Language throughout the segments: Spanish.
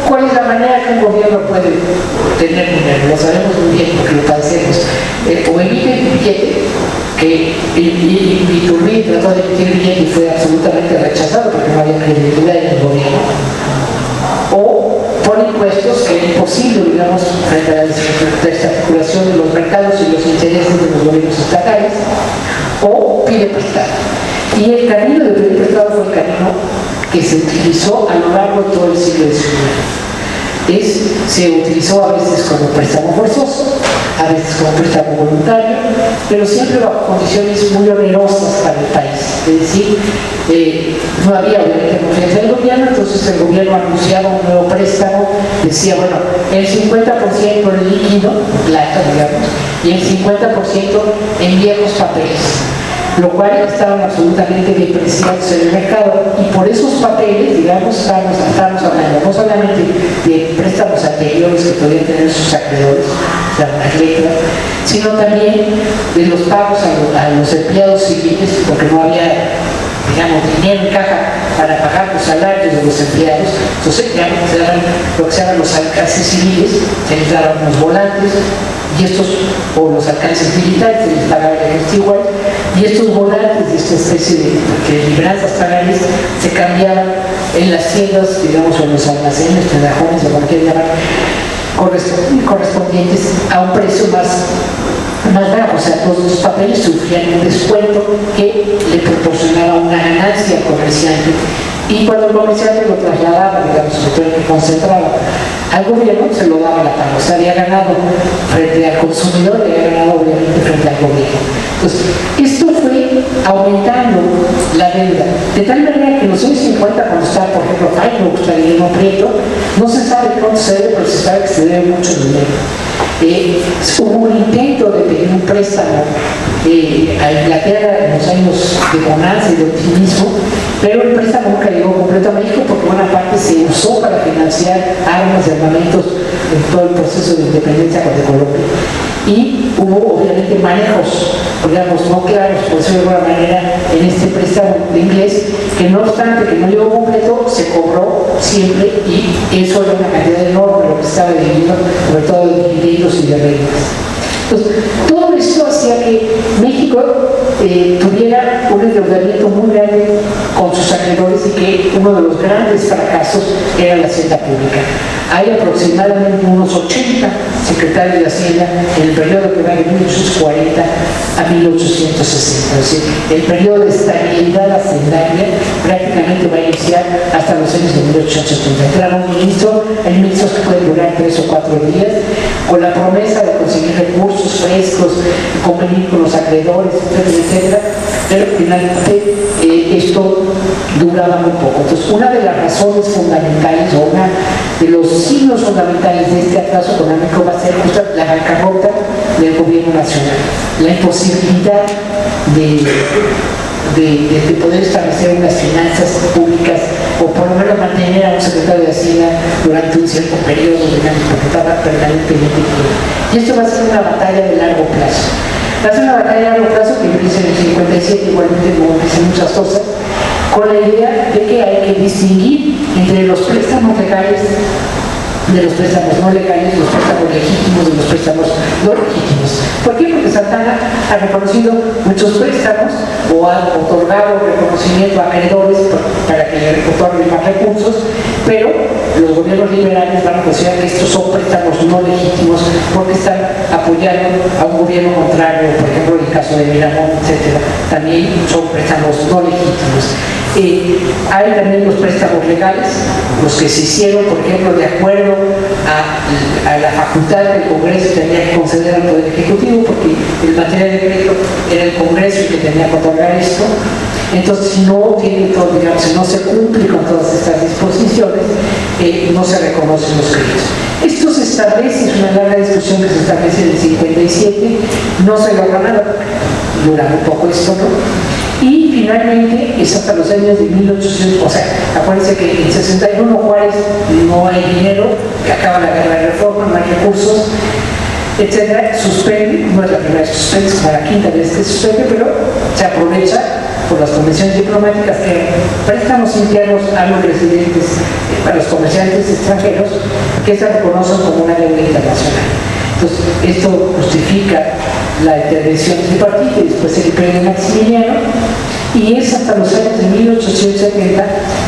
¿Cuál es la manera que un gobierno puede tener dinero? Lo sabemos muy bien porque lo padecemos. O emite el billete, que Iturbide trató de emitir el billete y fue absolutamente rechazado porque no había credibilidad en el gobierno, o pone impuestos que es imposible, digamos, frente a la desarticulación de los mercados y los intereses de los gobiernos estatales, o pide prestado. Y el camino de pedir prestado fue el camino que se utilizó a lo largo de todo el siglo XIX. Se utilizó a veces como préstamo forzoso, a veces como préstamo voluntario, pero siempre bajo condiciones muy onerosas para el país. Es decir, no había obviamente confianza en el gobierno, entonces el gobierno anunciaba un nuevo préstamo, decía, bueno, el 50% en líquido, en plata, digamos, y el 50% en viejos papeles, lo cual estaban absolutamente depreciados en el mercado, y por esos papeles, digamos, estamos hablando no solamente de préstamos anteriores que podían tener sus acreedores, las letras, sino también de los pagos a los empleados civiles, porque no había, digamos, dinero en caja para pagar los salarios de los empleados. Entonces, digamos, lo que se llaman los alcances civiles, se les daban unos volantes, y estos, o los alcances militares, se les pagaba el ejército igual, y estos volantes de esta especie de libranzas paganas se cambiaban en las tiendas, digamos, o en los almacenes, tendajones, o como quieran llamar, correspondientes a un precio más bajo. O sea, todos los papeles sufrían un descuento que le proporcionaba una ganancia al comerciante, y cuando el comerciante lo trasladaba, digamos, sobre todo el que concentraba al gobierno, se lo daba a la paga. O sea, había ganado frente al consumidor y había ganado obviamente frente al gobierno. Entonces, esto fue aumentando la deuda, de tal manera que en los años 50, cuando estaba, por ejemplo, Feinberg, Guillermo Prieto, no se sabe cuánto se debe, pero se sabe que se debe mucho dinero. Hubo un intento de pedir un préstamo a Inglaterra en los años de bonanza y de optimismo, pero el préstamo nunca llegó completo a México porque buena parte se usó para financiar armas y armamentos en todo el proceso de independencia de Colombia. Y hubo obviamente manejos, digamos, no claros, por decirlo de alguna manera, en este préstamo de inglés, que no obstante que no llegó completo, se cobró siempre, y eso era una cantidad enorme lo que estaba debiendo, sobre todo de dividendos y de rentas. Entonces, todo esto hacía que México tuviera un endeudamiento muy grande con sus acreedores, y que uno de los grandes fracasos era la hacienda pública. Hay aproximadamente unos 80 secretarios de Hacienda en el periodo que va de 1840 a 1860. Es decir, el periodo de estabilidad hacendaria prácticamente va a iniciar hasta los años de 1870. Entraron hay ministros que pueden durar 3 o 4 días, con la promesa de conseguir recursos frescos, convenir con los acreedores, etcétera, etcétera, pero finalmente esto duraba muy poco. Entonces, una de las razones fundamentales, o una de los signos fundamentales de este atraso económico, va a ser justo la bancarrota del gobierno nacional, la imposibilidad de poder establecer unas finanzas públicas, o por lo menos mantener a un secretario de Hacienda durante un cierto periodo, digamos, porque estaba permanentemente quieto. Y esto va a ser una batalla de largo plazo. Va a ser una batalla de largo plazo que empieza en el 57, igualmente como dicen muchas cosas, con la idea de que hay que distinguir entre los préstamos legales de los préstamos no legales, los préstamos legítimos de los préstamos no legítimos. ¿Por qué? Porque Santana ha reconocido muchos préstamos, o ha otorgado reconocimiento a acreedores para que le otorguen más recursos, pero los gobiernos liberales van a considerar que estos son préstamos no legítimos porque están apoyando a un gobierno contrario. Por ejemplo, en el caso de Miramón, etcétera, también son préstamos no legítimos. Hay también los préstamos legales, los que se hicieron, por ejemplo, de acuerdo a la facultad que el Congreso tenía que conceder al Poder Ejecutivo, porque en materia de crédito era el Congreso el que tenía que otorgar esto. Entonces, si no tiene todo, digamos, si no se cumple con todas estas disposiciones, no se reconocen los créditos. Esto se establece, es una larga discusión que se establece en el 57, no se logra nada, dura un poco esto, ¿no? Y finalmente es hasta los años de 1800, o sea, acuérdense que en 61 Juárez no hay dinero, que acaba la guerra de reforma, no hay recursos, etcétera, suspende, no es la primera vez que suspende, es la quinta vez que suspende, pero se aprovecha por las convenciones diplomáticas que préstamos internos a los residentes, para los comerciantes extranjeros, que se reconocen como una deuda internacional. Entonces, esto justifica la intervención tripartita y después el imperio de Maximiliano, y es hasta los años de 1870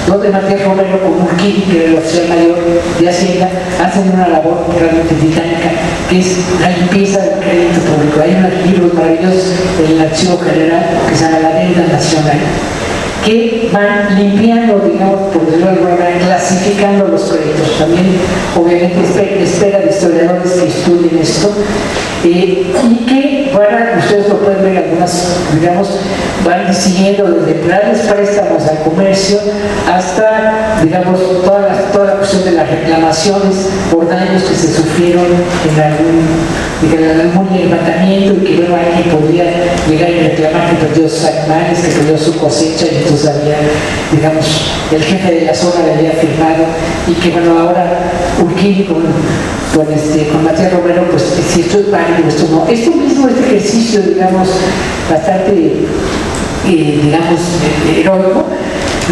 donde Matías Romero con Urquidi, que era el oficial mayor de Hacienda, hacen una labor realmente titánica, que es la limpieza del crédito público. Hay unos libros maravillosos del Archivo General que se llama La Deuda Nacional, que van limpiando, digamos, por decirlo de alguna manera, clasificando los créditos. También, obviamente, espera de historiadores que estudien esto, y que ustedes lo pueden ver, algunas, digamos, van siguiendo desde grandes préstamos al comercio hasta, digamos, toda la cuestión de las reclamaciones por daños que se sufrieron en algún levantamiento, y que luego alguien podría llegar y reclamar que perdió sus animales, que perdió su cosecha, y entonces había, digamos, el jefe de la zona le había firmado, y que bueno, ahora Urquidi con Matías Romero, pues si esto es válido, esto no. Esto mismo, este ejercicio, digamos, bastante, digamos, heroico,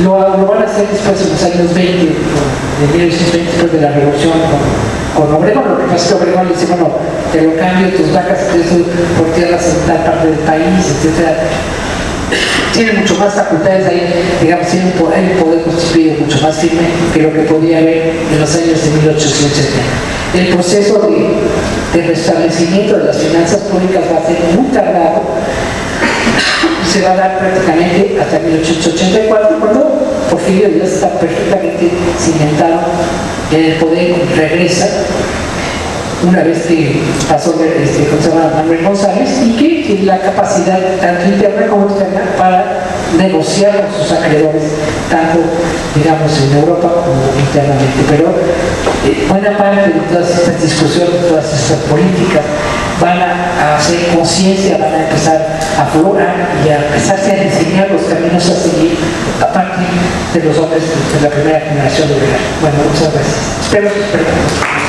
lo van a hacer después en los años 20, de 1920, después de la revolución con Obregón. Lo que pasa es que Obregón le dice, bueno, te lo cambio tus vacas por tierras en tal parte del país, etc. Tiene mucho más facultades ahí, digamos, tiene un poder constituido mucho más firme que lo que podía haber en los años de 1870. El proceso de restablecimiento de las finanzas públicas va a ser muy tardado, se va a dar prácticamente hasta 1884, cuando Porfirio ya está perfectamente cimentado en el poder, regresa una vez que pasó Manuel González, y que tiene la capacidad tanto interna como externa para negociar con sus acreedores, tanto, digamos, en Europa como internamente. Pero buena parte de todas estas discusiones, todas estas políticas van a hacer conciencia, van a empezar a aflorar y a empezarse a diseñar los caminos a seguir a partir de los hombres de la primera generación de Obregón. Bueno, muchas gracias. Espero que